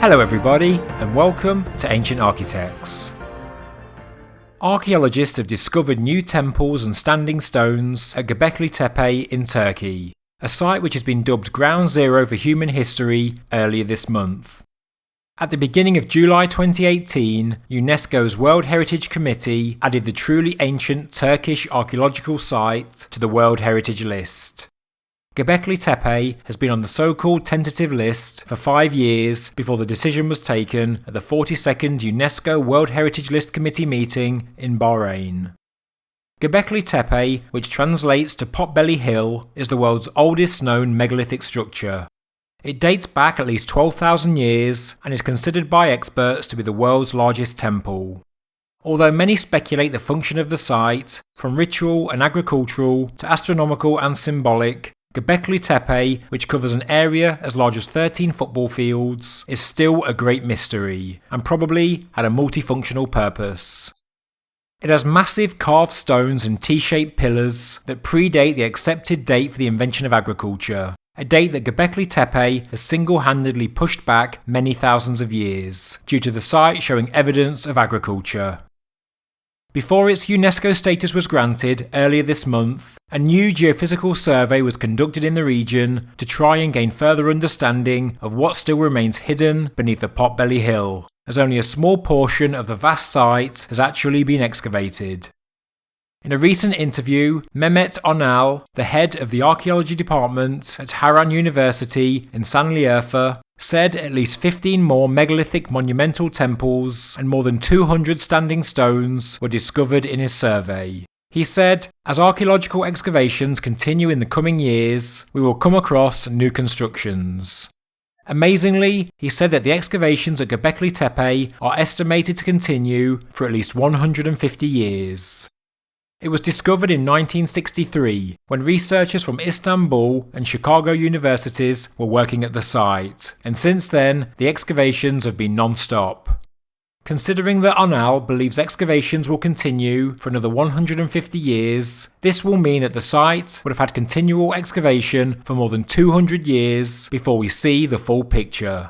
Hello everybody, and welcome to Ancient Architects. Archaeologists have discovered new temples and standing stones at Gobekli Tepe in Turkey, a site which has been dubbed Ground Zero for human history earlier this month. At the beginning of July 2018, UNESCO's World Heritage Committee added the truly ancient Turkish archaeological site to the World Heritage List. Gobekli Tepe has been on the so-called Tentative List for 5 years before the decision was taken at the 42nd UNESCO World Heritage List Committee meeting in Bahrain. Gobekli Tepe, which translates to Potbelly Hill, is the world's oldest known megalithic structure. It dates back at least 12,000 years and is considered by experts to be the world's largest temple. Although many speculate the function of the site, from ritual and agricultural to astronomical and symbolic, Gobekli Tepe, which covers an area as large as 13 football fields, is still a great mystery, and probably had a multifunctional purpose. It has massive carved stones and T-shaped pillars that predate the accepted date for the invention of agriculture, a date that Gobekli Tepe has single-handedly pushed back many thousands of years, due to the site showing evidence of agriculture. Before its UNESCO status was granted earlier this month, a new geophysical survey was conducted in the region to try and gain further understanding of what still remains hidden beneath the Potbelly Hill, as only a small portion of the vast site has actually been excavated. In a recent interview, Mehmet Onal, the head of the archaeology department at Harran University in Şanlıurfa, said at least 15 more megalithic monumental temples and more than 200 standing stones were discovered in his survey. He said, as archaeological excavations continue in the coming years, we will come across new constructions. Amazingly, he said that the excavations at Gobekli Tepe are estimated to continue for at least 150 years. It was discovered in 1963, when researchers from Istanbul and Chicago universities were working at the site, and since then, the excavations have been non-stop. Considering that Onal believes excavations will continue for another 150 years, this will mean that the site would have had continual excavation for more than 200 years before we see the full picture.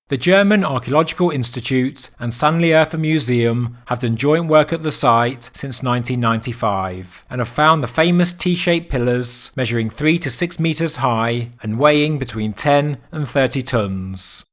The German Archaeological Institute and Şanlıurfa Museum have done joint work at the site since 1995 and have found the famous T-shaped pillars measuring 3 to 6 metres high and weighing between 10 and 30 tonnes.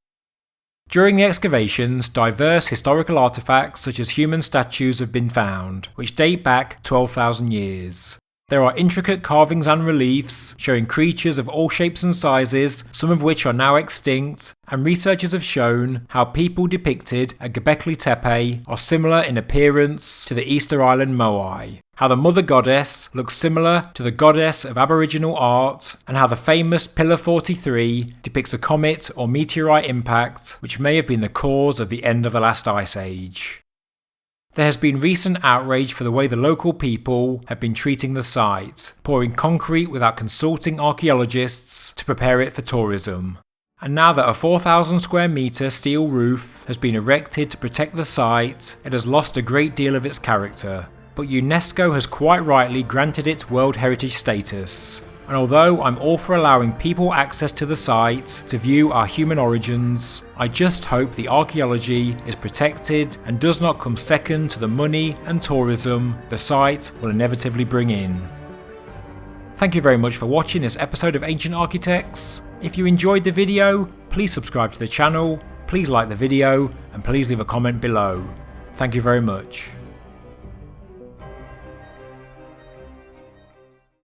During the excavations, diverse historical artefacts such as human statues have been found, which date back 12,000 years. There are intricate carvings and reliefs showing creatures of all shapes and sizes, some of which are now extinct, and researchers have shown how people depicted at Gobekli Tepe are similar in appearance to the Easter island Moai, how the mother goddess looks similar to the goddess of Aboriginal art, and how the famous Pillar 43 depicts a comet or meteorite impact which may have been the cause of the end of the last ice age. There has been recent outrage for the way the local people have been treating the site, pouring concrete without consulting archaeologists to prepare it for tourism. And now that a 4,000 square metre steel roof has been erected to protect the site, it has lost a great deal of its character. But UNESCO has quite rightly granted it World Heritage status. And although I'm all for allowing people access to the site to view our human origins, I just hope the archaeology is protected and does not come second to the money and tourism the site will inevitably bring in. Thank you very much for watching this episode of Ancient Architects. If you enjoyed the video, please subscribe to the channel, please like the video, and please leave a comment below. Thank you very much.